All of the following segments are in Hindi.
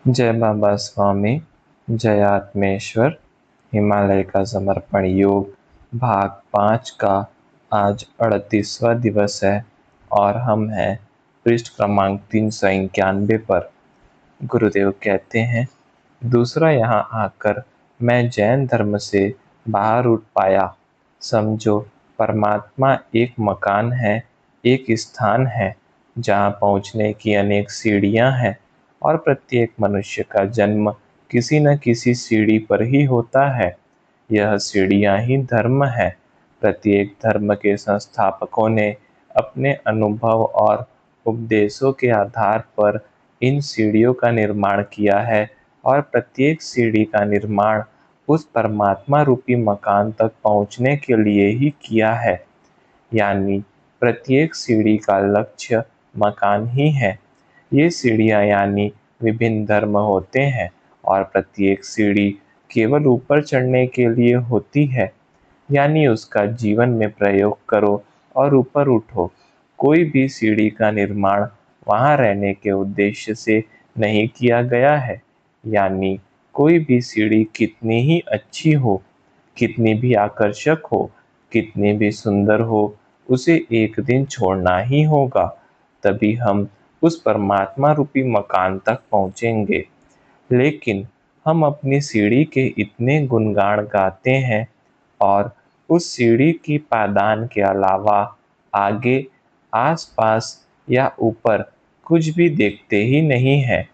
जय बाबा स्वामी, जय आत्मेश्वर। हिमालय का समर्पण योग भाग 5 का आज 38वां दिवस है और हम हैं पृष्ठ क्रमांक 391 पर। गुरुदेव कहते हैं, दूसरा यहाँ आकर मैं जैन धर्म से बाहर उठ पाया। समझो, परमात्मा एक मकान है, एक स्थान है जहाँ पहुँचने की अनेक सीढ़ियाँ हैं और प्रत्येक मनुष्य का जन्म किसी न किसी सीढ़ी पर ही होता है। यह सीढ़ियाँ ही धर्म है। प्रत्येक धर्म के संस्थापकों ने अपने अनुभव और उपदेशों के आधार पर इन सीढ़ियों का निर्माण किया है और प्रत्येक सीढ़ी का निर्माण उस परमात्मा रूपी मकान तक पहुंचने के लिए ही किया है। यानी प्रत्येक सीढ़ी का लक्ष्य मकान ही है। ये सीढ़ियाँ यानी विभिन्न धर्म होते हैं और प्रत्येक सीढ़ी केवल ऊपर चढ़ने के लिए होती है, यानी उसका जीवन में प्रयोग करो और ऊपर उठो। कोई भी सीढ़ी का निर्माण वहाँ रहने के उद्देश्य से नहीं किया गया है। यानी कोई भी सीढ़ी कितनी ही अच्छी हो, कितनी भी आकर्षक हो, कितनी भी सुंदर हो, उसे एक दिन छोड़ना ही होगा। तभी हम उस परमात्मा रूपी मकान तक पहुँचेंगे। लेकिन हम अपनी सीढ़ी के इतने गुणगान गाते हैं और उस सीढ़ी की पादान के अलावा आगे, आसपास या ऊपर कुछ भी देखते ही नहीं हैं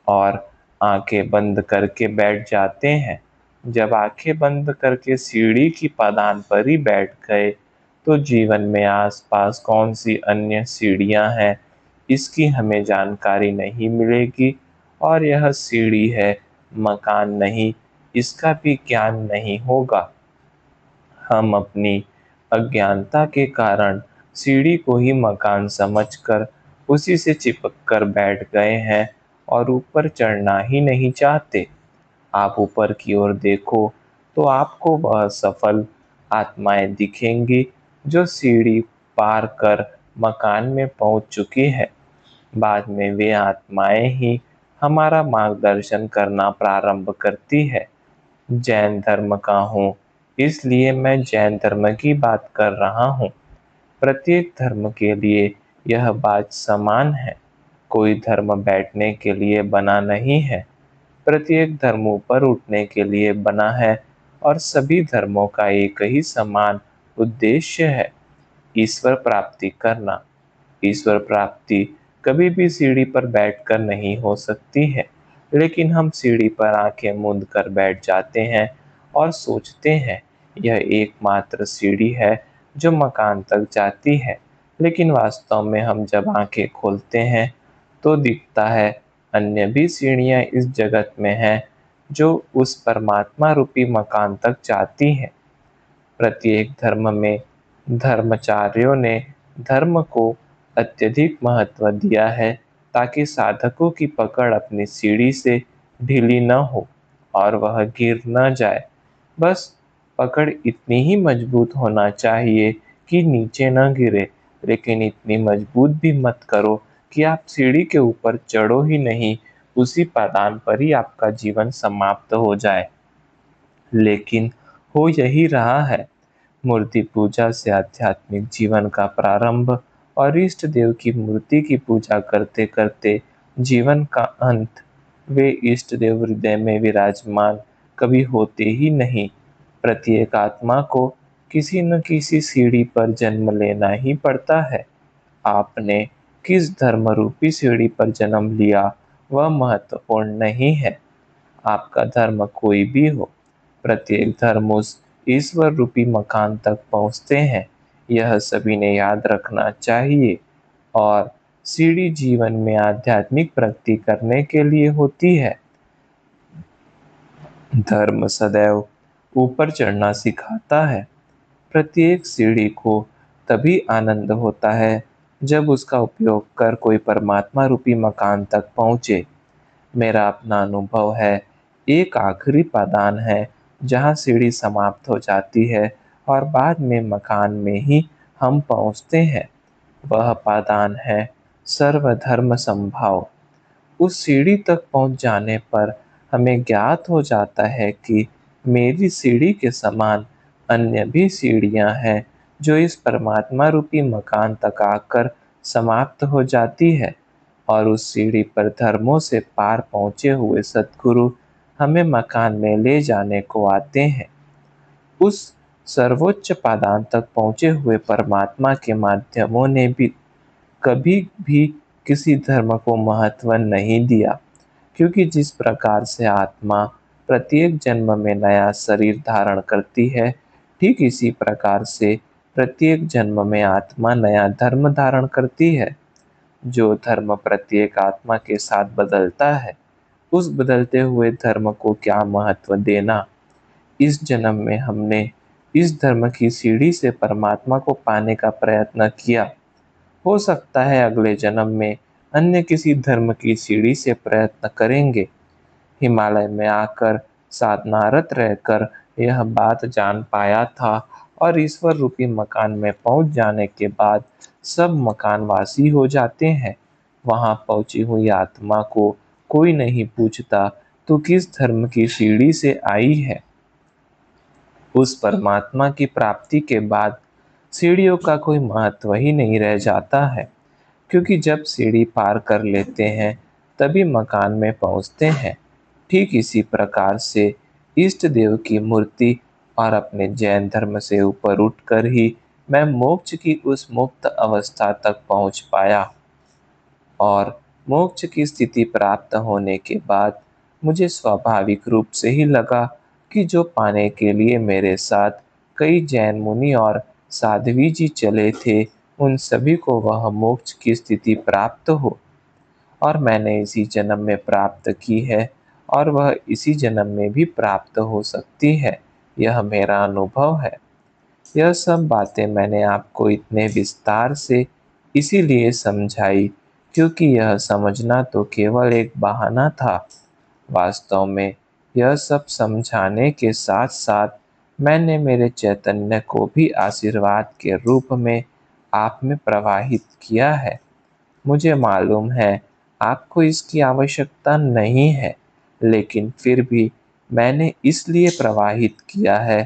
और आंखें बंद करके बैठ जाते हैं। जब आंखें बंद करके सीढ़ी की पादान पर ही बैठ गए तो जीवन में आसपास कौन सी अन्य सीढ़ियां हैं, इसकी हमें जानकारी नहीं मिलेगी और यह सीढ़ी है, मकान नहीं, इसका भी ज्ञान नहीं होगा। हम अपनी अज्ञानता के कारण सीढ़ी को ही मकान समझकर उसी से चिपक कर बैठ गए हैं और ऊपर चढ़ना ही नहीं चाहते। आप ऊपर की ओर देखो तो आपको वह सफल आत्माएं दिखेंगी जो सीढ़ी पार कर मकान में पहुंच चुकी है। बाद में वे आत्माएं ही हमारा मार्गदर्शन करना प्रारंभ करती है। जैन धर्म का हूँ, इसलिए मैं जैन धर्म की बात कर रहा हूँ। प्रत्येक धर्म के लिए यह बात समान है। कोई धर्म बैठने के लिए बना नहीं है, प्रत्येक धर्म ऊपर उठने के लिए बना है और सभी धर्मों का एक ही समान उद्देश्य है, ईश्वर प्राप्ति करना। ईश्वर प्राप्ति कभी भी सीढ़ी पर बैठकर नहीं हो सकती है, लेकिन हम सीढ़ी पर आंखें मूंद कर बैठ जाते हैं और सोचते हैं यह एकमात्र सीढ़ी है जो मकान तक जाती है। लेकिन वास्तव में हम जब आंखें खोलते हैं तो दिखता है अन्य भी सीढ़ियां इस जगत में हैं जो उस परमात्मा रूपी मकान तक जाती हैं। प्रत्येक धर्म में धर्माचार्यों ने धर्म को अत्यधिक महत्व दिया है ताकि साधकों की पकड़ अपनी सीढ़ी से ढीली न हो और वह गिर न जाए। बस पकड़ इतनी ही मजबूत होना चाहिए कि नीचे न गिरे, लेकिन इतनी मजबूत भी मत करो कि आप सीढ़ी के ऊपर चढ़ो ही नहीं, उसी पादान पर ही आपका जीवन समाप्त हो जाए। लेकिन हो यही रहा है। मूर्ति पूजा से आध्यात्मिक जीवन का प्रारंभ और इष्ट देव की मूर्ति की पूजा करते करते जीवन का अंत, वे इष्ट देव हृदय में विराजमान कभी होते ही नहीं। प्रत्येक आत्मा को किसी न किसी सीढ़ी पर जन्म लेना ही पड़ता है। आपने किस धर्म रूपी सीढ़ी पर जन्म लिया वह महत्वपूर्ण नहीं है। आपका धर्म कोई भी हो, प्रत्येक धर्म उस ईश्वर रूपी मकान तक पहुंचते हैं, यह सभी ने याद रखना चाहिए। और सीढ़ी जीवन में आध्यात्मिक प्रगति करने के लिए होती है। धर्म सदैव ऊपर चढ़ना सिखाता है। प्रत्येक सीढ़ी को तभी आनंद होता है जब उसका उपयोग कर कोई परमात्मा रूपी मकान तक पहुँचे। मेरा अपना अनुभव है, एक आखिरी पादान है जहाँ सीढ़ी समाप्त हो जाती है और बाद में मकान में ही हम पहुँचते हैं। वह पादान है सर्वधर्म समभाव। उस सीढ़ी तक पहुँच जाने पर हमें ज्ञात हो जाता है कि मेरी सीढ़ी के समान अन्य भी सीढ़ियाँ हैं, जो इस परमात्मा रूपी मकान तक आकर समाप्त हो जाती है। और उस सीढ़ी पर धर्मों से पार पहुँचे हुए सद्गुरु हमें मकान में ले जाने को आते हैं। उस सर्वोच्च पादान तक पहुँचे हुए परमात्मा के माध्यमों ने भी कभी भी किसी धर्म को महत्व नहीं दिया, क्योंकि जिस प्रकार से आत्मा प्रत्येक जन्म में नया शरीर धारण करती है, ठीक इसी प्रकार से प्रत्येक जन्म में आत्मा नया धर्म धारण करती है। जो धर्म प्रत्येक आत्मा के साथ बदलता है, उस बदलते हुए धर्म को क्या महत्व देना। इस जन्म में हमने इस धर्म की सीढ़ी से परमात्मा को पाने का प्रयत्न किया। हो सकता है अगले जन्म में अन्य किसी धर्म की सीढ़ी से प्रयत्न करेंगे। हिमालय में आकर साधनारत रहकर यह बात जान पाया था, और ईश्वर रूपी मकान में पहुंच जाने के बाद सब मकानवासी हो जाते हैं। वहां पहुंची हुई आत्मा को कोई नहीं पूछता तो किस धर्म की सीढ़ी से आई है। उस परमात्मा की प्राप्ति के बाद सीढ़ियों का कोई महत्व ही नहीं रह जाता है, क्योंकि जब सीढ़ी पार कर लेते हैं तभी मकान में पहुंचते हैं। ठीक इसी प्रकार से इष्ट देव की मूर्ति और अपने जैन धर्म से ऊपर उठकर ही मैं मोक्ष की उस मुक्त अवस्था तक पहुंच पाया। और मोक्ष की स्थिति प्राप्त होने के बाद मुझे स्वाभाविक रूप से ही लगा कि जो पाने के लिए मेरे साथ कई जैन मुनि और साध्वी जी चले थे, उन सभी को वह मोक्ष की स्थिति प्राप्त हो, और मैंने इसी जन्म में प्राप्त की है, और वह इसी जन्म में भी प्राप्त हो सकती है। यह मेरा अनुभव है। यह सब बातें मैंने आपको इतने विस्तार से इसीलिए समझाई, क्योंकि यह समझना तो केवल एक बहाना था। वास्तव में यह सब समझाने के साथ साथ मैंने मेरे चैतन्य को भी आशीर्वाद के रूप में आप में प्रवाहित किया है। मुझे मालूम है आपको इसकी आवश्यकता नहीं है, लेकिन फिर भी मैंने इसलिए प्रवाहित किया है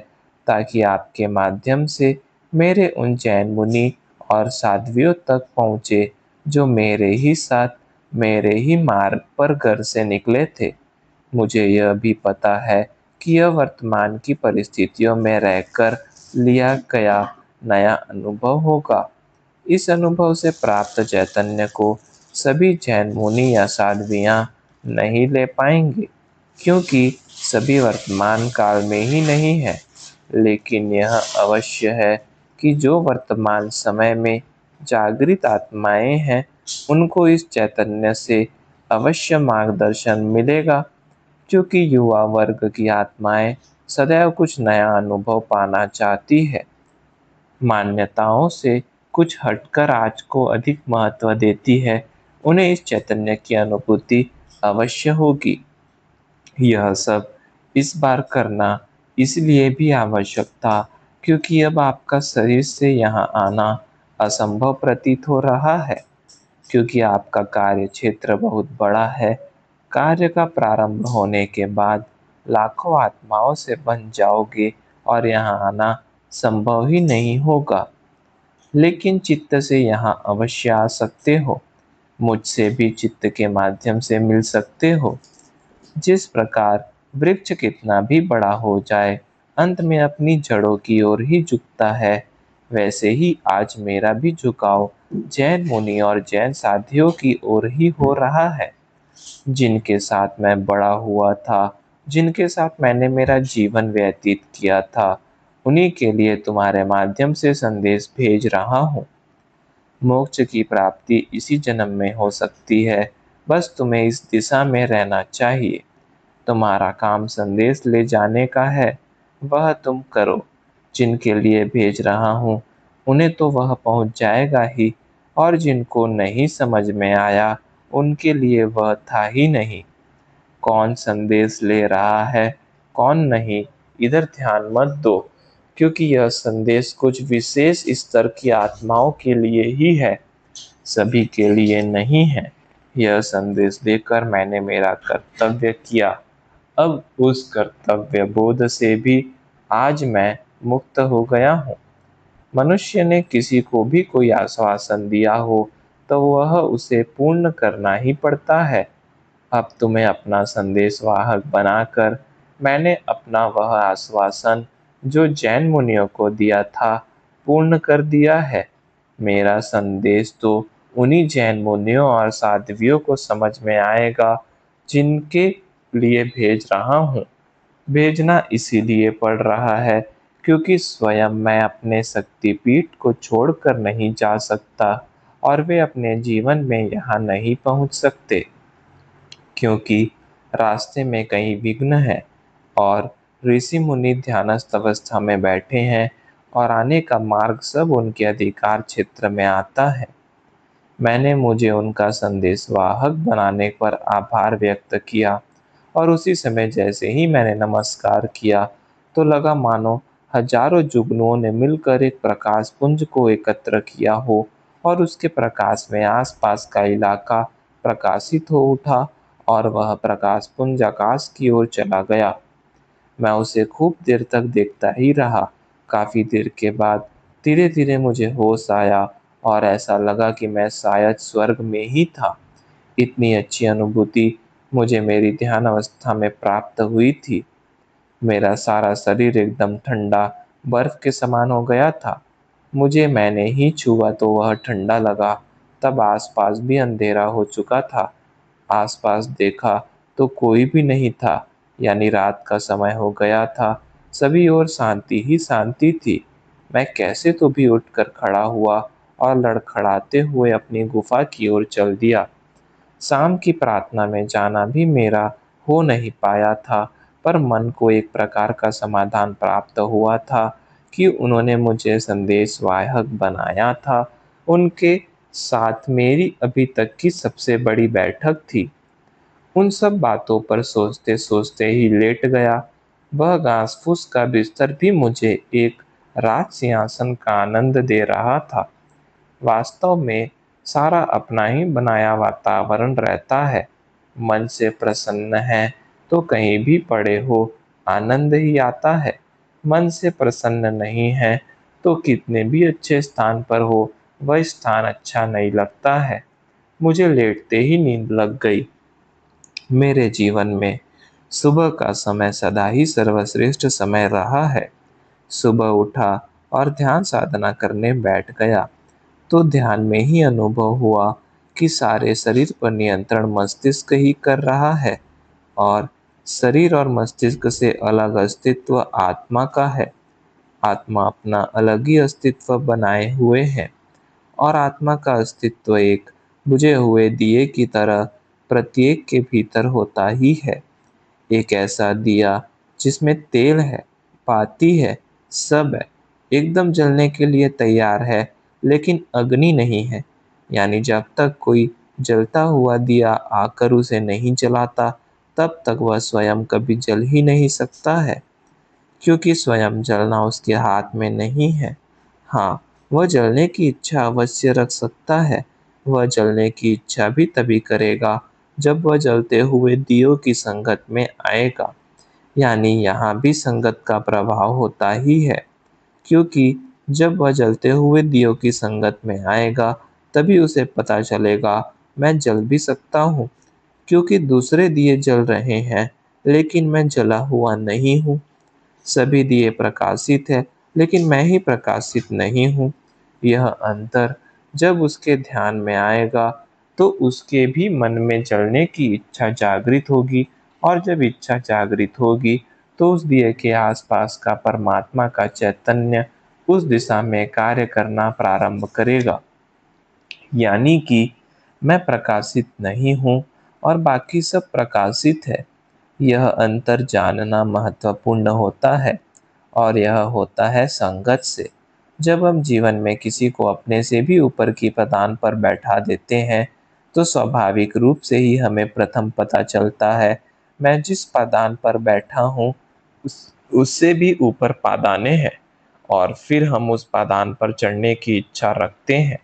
ताकि आपके माध्यम से मेरे उन जैन मुनि और साध्वियों तक पहुँचे, जो मेरे ही साथ मेरे ही मार्ग पर घर से निकले थे। मुझे यह भी पता है कि यह वर्तमान की परिस्थितियों में रहकर लिया गया नया अनुभव होगा। इस अनुभव से प्राप्त चैतन्य को सभी जैन मुनि या साध्वियाँ नहीं ले पाएंगे, क्योंकि सभी वर्तमान काल में ही नहीं है। लेकिन यह अवश्य है कि जो वर्तमान समय में जागृत आत्माएं हैं, उनको इस चैतन्य से अवश्य मार्गदर्शन मिलेगा, क्योंकि युवा वर्ग की आत्माएं सदैव कुछ नया अनुभव पाना चाहती है। मान्यताओं से कुछ हटकर आज को अधिक महत्व देती है। उन्हें इस चैतन्य की अनुभूति अवश्य होगी। यह सब इस बार करना इसलिए भी आवश्यक था, क्योंकि अब आपका शरीर से यहाँ आना असंभव प्रतीत हो रहा है, क्योंकि आपका कार्य क्षेत्र बहुत बड़ा है। कार्य का प्रारंभ होने के बाद लाखों आत्माओं से बन जाओगे और यहाँ आना संभव ही नहीं होगा। लेकिन चित्त से यहाँ अवश्य आ सकते हो। मुझसे भी चित्त के माध्यम से मिल सकते हो। जिस प्रकार वृक्ष कितना भी बड़ा हो जाए, अंत में अपनी जड़ों की ओर ही झुकता है, वैसे ही आज मेरा भी झुकाव जैन मुनि और जैन साधियों की ओर ही हो रहा है, जिनके साथ मैं बड़ा हुआ था, जिनके साथ मैंने मेरा जीवन व्यतीत किया था। उन्हीं के लिए तुम्हारे माध्यम से संदेश भेज रहा हूँ। मोक्ष की प्राप्ति इसी जन्म में हो सकती है, बस तुम्हें इस दिशा में रहना चाहिए। तुम्हारा काम संदेश ले जाने का है, वह तुम करो। जिनके लिए भेज रहा हूँ, उन्हें तो वह पहुँच जाएगा ही, और जिनको नहीं समझ में आया, उनके लिए वह था ही नहीं। कौन संदेश ले रहा है, कौन नहीं, इधर ध्यान मत दो, क्योंकि यह संदेश कुछ विशेष स्तर की आत्माओं के लिए ही है, सभी के लिए नहीं है। यह संदेश देकर मैंने मेरा कर्तव्य किया। अब उस कर्तव्य बोध से भी आज मैं मुक्त हो गया हूँ। मनुष्य ने किसी को भी कोई आश्वासन दिया हो तो वह उसे पूर्ण करना ही पड़ता है। अब तुम्हें अपना संदेशवाहक बनाकर मैंने अपना वह आश्वासन जो जैन मुनियों को दिया था पूर्ण कर दिया है। मेरा संदेश तो उन्हीं जैन मुनियों और साध्वियों को समझ में आएगा जिनके लिए भेज रहा हूँ। भेजना इसीलिए पड़ रहा है क्योंकि स्वयं मैं अपने शक्तिपीठ को छोड़कर नहीं जा सकता और वे अपने जीवन में यहाँ नहीं पहुँच सकते क्योंकि रास्ते में कहीं विघ्न है और ऋषि मुनि ध्यानस्थ अवस्था में बैठे हैं और आने का मार्ग सब उनके अधिकार क्षेत्र में आता है। मैंने मुझे उनका संदेशवाहक बनाने पर आभार व्यक्त किया और उसी समय जैसे ही मैंने नमस्कार किया तो लगा मानो हजारों जुगनुओं ने मिलकर एक प्रकाश पुंज को एकत्र किया हो और उसके प्रकाश में आसपास का इलाका प्रकाशित हो उठा और वह प्रकाश पुंज आकाश की ओर चला गया। मैं उसे खूब देर तक देखता ही रहा। काफी देर के बाद धीरे धीरे मुझे होश आया और ऐसा लगा कि मैं शायद स्वर्ग में ही था। इतनी अच्छी अनुभूति मुझे मेरी ध्यान अवस्था में प्राप्त हुई थी। मेरा सारा शरीर एकदम ठंडा बर्फ के समान हो गया था। मुझे मैंने ही छुआ तो वह ठंडा लगा। तब आसपास भी अंधेरा हो चुका था। आसपास देखा तो कोई भी नहीं था, यानी रात का समय हो गया था। सभी ओर शांति ही शांति थी। मैं कैसे तो भी उठकर खड़ा हुआ और लड़खड़ाते हुए अपनी गुफा की ओर चल दिया। शाम की प्रार्थना में जाना भी मेरा हो नहीं पाया था, पर मन को एक प्रकार का समाधान प्राप्त हुआ था कि उन्होंने मुझे संदेशवाहक बनाया था। उनके साथ मेरी अभी तक की सबसे बड़ी बैठक थी। उन सब बातों पर सोचते सोचते ही लेट गया। वह घास फूस का बिस्तर भी मुझे एक राज सिंहासन का आनंद दे रहा था। वास्तव में सारा अपना ही बनाया वातावरण रहता है। मन से प्रसन्न है तो कहीं भी पड़े हो आनंद ही आता है। मन से प्रसन्न नहीं है तो कितने भी अच्छे स्थान पर हो वह स्थान अच्छा नहीं लगता है। मुझे लेटते ही नींद लग गई। मेरे जीवन में सुबह का समय सदा ही सर्वश्रेष्ठ समय रहा है। सुबह उठा और ध्यान साधना करने बैठ गया तो ध्यान में ही अनुभव हुआ कि सारे शरीर पर नियंत्रण मस्तिष्क ही कर रहा है और शरीर और मस्तिष्क से अलग अस्तित्व आत्मा का है। आत्मा अपना अलग ही अस्तित्व बनाए हुए है और आत्मा का अस्तित्व एक बुझे हुए दिए की तरह प्रत्येक के भीतर होता ही है। एक ऐसा दिया जिसमें तेल है, बाती है, सब है, एकदम जलने के लिए तैयार है, लेकिन अग्नि नहीं है। यानी जब तक कोई जलता हुआ दिया आकर उसे नहीं जलाता, तब तक वह स्वयं कभी जल ही नहीं सकता है, क्योंकि स्वयं जलना उसके हाथ में नहीं है। हाँ, वह जलने की इच्छा अवश्य रख सकता है। वह जलने की इच्छा भी तभी करेगा जब वह जलते हुए दियों की संगत में आएगा। यानी यहाँ भी संगत का प्रभाव होता ही है, क्योंकि जब वह जलते हुए दियों की संगत में आएगा तभी उसे पता चलेगा मैं जल भी सकता हूँ, क्योंकि दूसरे दिए जल रहे हैं लेकिन मैं जला हुआ नहीं हूँ। सभी दिए प्रकाशित है लेकिन मैं ही प्रकाशित नहीं हूँ। यह अंतर जब उसके ध्यान में आएगा तो उसके भी मन में जलने की इच्छा जागृत होगी और जब इच्छा जागृत होगी तो उस दिए के आसपास का परमात्मा का चैतन्य उस दिशा में कार्य करना प्रारंभ करेगा। यानी कि मैं प्रकाशित नहीं हूँ और बाकी सब प्रकाशित है। यह अंतर जानना महत्वपूर्ण होता है और यह होता है संगत से। जब हम जीवन में किसी को अपने से भी ऊपर की पदान पर बैठा देते हैं तो स्वाभाविक रूप से ही हमें प्रथम पता चलता है मैं जिस पादान पर बैठा हूँ उससे भी ऊपर पादाने हैं और फिर हम उस पादान पर चढ़ने की इच्छा रखते हैं।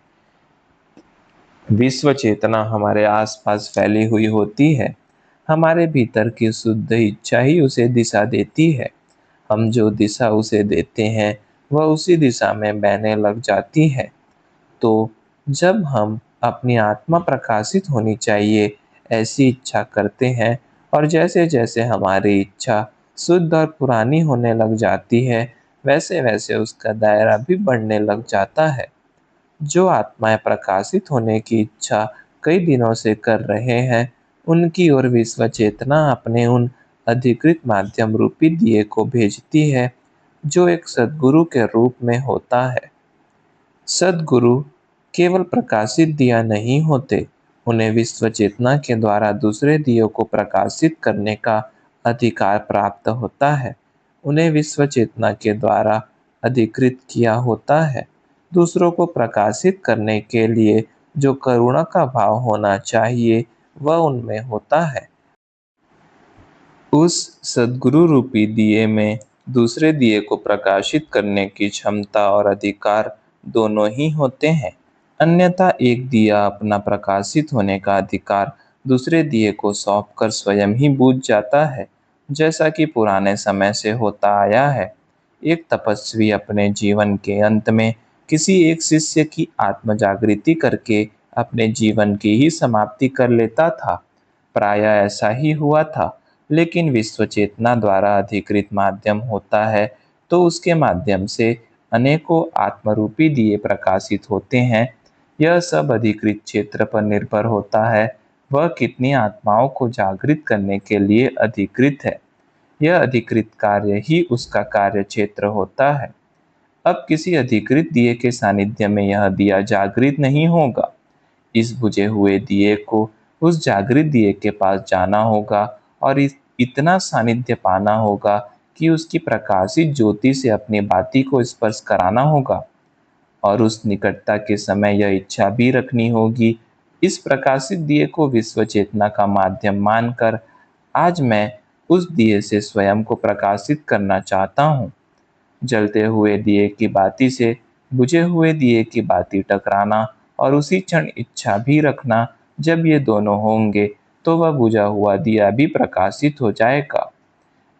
विश्व चेतना हमारे आसपास फैली हुई होती है। हमारे भीतर की शुद्ध इच्छा ही उसे दिशा देती है। हम जो दिशा उसे देते हैं, वह उसी दिशा में बहने लग जाती है। तो जब हम अपनी आत्मा प्रकाशित होनी चाहिए ऐसी इच्छा करते हैं, और जैसे जैसे हमारी इच्छा शुद्ध और पुरानी होने लग जाती है, वैसे वैसे उसका दायरा भी बढ़ने लग जाता है। जो आत्माएं प्रकाशित होने की इच्छा कई दिनों से कर रहे हैं, उनकी ओर विश्व चेतना अपने उन अधिकृत माध्यम रूपी दिए को भेजती है, जो एक सद्गुरु के रूप में होता है। सद्गुरु केवल प्रकाशित दिया नहीं होते, उन्हें विश्व चेतना के द्वारा दूसरे दियों को प्रकाशित करने का अधिकार प्राप्त होता है। उन्हें विश्व चेतना के द्वारा अधिकृत किया होता है। दूसरों को प्रकाशित करने के लिए जो करुणा का भाव होना चाहिए, वह उनमें होता है। उस सद्गुरु रूपी दिए में दूसरे दिए को प्रकाशित करने की क्षमता और अधिकार दोनों ही होते हैं। अन्यथा एक दिया अपना प्रकाशित होने का अधिकार दूसरे दिए को सौंपकर स्वयं ही बुझ जाता है, जैसा कि पुराने समय से होता आया है। एक तपस्वी अपने जीवन के अंत में किसी एक शिष्य की आत्म जागृति करके अपने जीवन की ही समाप्ति कर लेता था। प्रायः ऐसा ही हुआ था। लेकिन विश्व चेतना द्वारा अधिकृत माध्यम होता है, तो उसके माध्यम से अनेकों आत्मरूपी दिए प्रकाशित होते हैं। यह सब अधिकृत क्षेत्र पर निर्भर होता है, वह कितनी आत्माओं को जागृत करने के लिए अधिकृत है। यह अधिकृत कार्य ही उसका कार्य क्षेत्र होता है। अब किसी अधिकृत दिए के सानिध्य में यह दिया जागृत नहीं होगा। इस बुझे हुए दिए को उस जागृत दिए के पास जाना होगा और इतना सानिध्य पाना होगा कि उसकी प्रकाशित ज्योति से अपनी बाती को स्पर्श कराना होगा, और उस निकटता के समय यह इच्छा भी रखनी होगी। इस प्रकाशित दिए को विश्व चेतना का माध्यम मानकर आज मैं उस दिए से स्वयं को प्रकाशित करना चाहता हूँ। जलते हुए दिए की बाती से बुझे हुए दिए की बाती टकराना और उसी क्षण इच्छा भी रखना, जब ये दोनों होंगे तो वह बुझा हुआ दिया भी प्रकाशित हो जाएगा।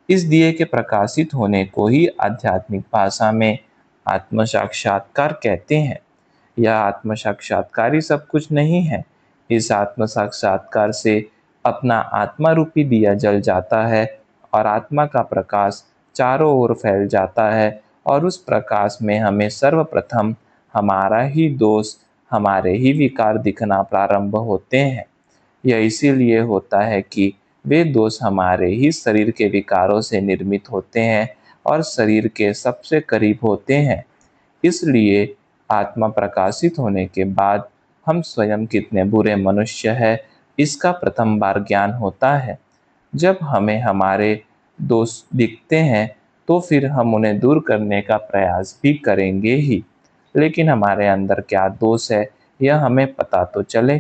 इस दिए के प्रकाशित होने को ही आध्यात्मिक भाषा में आत्म साक्षात्कार कहते हैं। यह आत्म साक्षात्कार ही सब कुछ नहीं है। इस आत्म साक्षात्कार से अपना आत्मा रूपी दिया जल जाता है और आत्मा का प्रकाश चारों ओर फैल जाता है, और उस प्रकाश में हमें सर्वप्रथम हमारा ही दोष, हमारे ही विकार दिखना प्रारंभ होते हैं। यह इसीलिए होता है कि वे दोष हमारे ही शरीर के विकारों से निर्मित होते हैं और शरीर के सबसे करीब होते हैं। इसलिए आत्मा प्रकाशित होने के बाद हम स्वयं कितने बुरे मनुष्य हैं, इसका प्रथम बार ज्ञान होता है। जब हमें हमारे दोष दिखते हैं, तो फिर हम उन्हें दूर करने का प्रयास भी करेंगे ही। लेकिन हमारे अंदर क्या दोष है, यह हमें पता तो चले,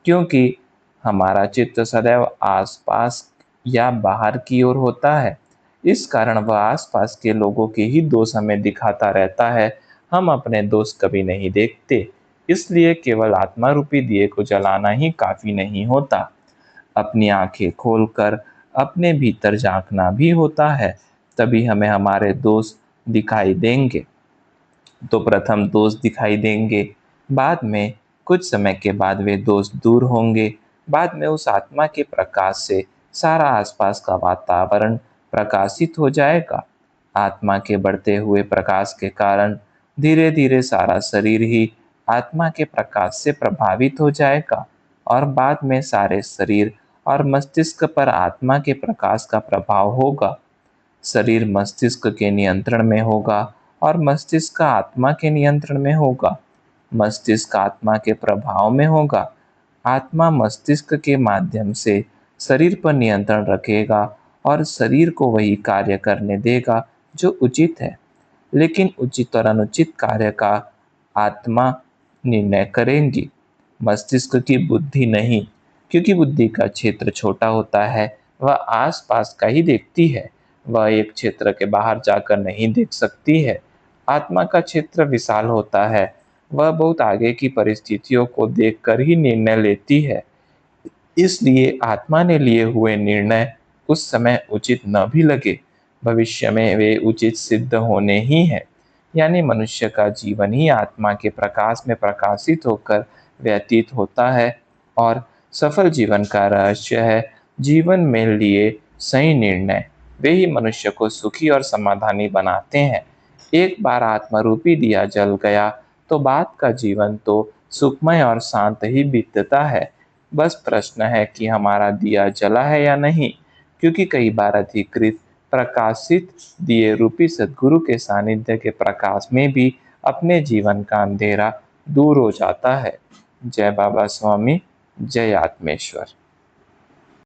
क्योंकि हमारा चित्त सदैव आसपास या बाहर की ओर होता है। इस कारण वह आसपास के लोगों के ही दोष हमें दिखाता रहता है, हम अपने दोष कभी नहीं देखते। इसलिए केवल आत्मा रूपी दिए को जलाना ही काफी नहीं होता, अपनी आंखें खोलकर अपने भीतर झांकना भी होता है, तभी हमें हमारे दोष दिखाई देंगे। तो प्रथम दोष दिखाई देंगे, बाद में कुछ समय के बाद वे दोष दूर होंगे। बाद में उस आत्मा के प्रकाश से सारा आसपास का वातावरण प्रकाशित हो जाएगा। आत्मा के बढ़ते हुए प्रकाश के कारण धीरे धीरे सारा शरीर ही आत्मा के प्रकाश से प्रभावित हो जाएगा, और बाद में सारे शरीर और मस्तिष्क पर आत्मा के प्रकाश का प्रभाव होगा। शरीर मस्तिष्क के नियंत्रण में होगा और मस्तिष्क आत्मा के नियंत्रण में होगा। मस्तिष्क आत्मा के प्रभाव में होगा। आत्मा मस्तिष्क के माध्यम से शरीर पर नियंत्रण रखेगा और शरीर को वही कार्य करने देगा जो उचित है। लेकिन उचित और अनुचित कार्य का आत्मा निर्णय करेंगी, मस्तिष्क की बुद्धि नहीं, क्योंकि बुद्धि का क्षेत्र छोटा होता है, वह आसपास का ही देखती है, वह एक क्षेत्र के बाहर जाकर नहीं देख सकती है। आत्मा का क्षेत्र विशाल होता है, वह बहुत आगे की परिस्थितियों को देखकर ही निर्णय लेती है। इसलिए आत्मा ने लिए हुए निर्णय उस समय उचित न भी लगे, भविष्य में वे उचित सिद्ध होने ही हैं। यानी मनुष्य का जीवन ही आत्मा के प्रकाश में प्रकाशित होकर व्यतीत होता है और सफल जीवन का रहस्य है जीवन में लिए सही निर्णय। वे ही मनुष्य को सुखी और समाधानी बनाते हैं। एक बार आत्मरूपी दिया जल गया तो बाद का जीवन तो सुखमय और शांत ही बीतता है। बस प्रश्न है कि हमारा दिया जला है या नहीं, क्योंकि कई बार अधिकृत प्रकाशित दिए रूपी सद्गुरु के सानिध्य के प्रकाश में भी अपने जीवन का अंधेरा दूर हो जाता है। जय बाबा स्वामी, जय आत्मेश्वर।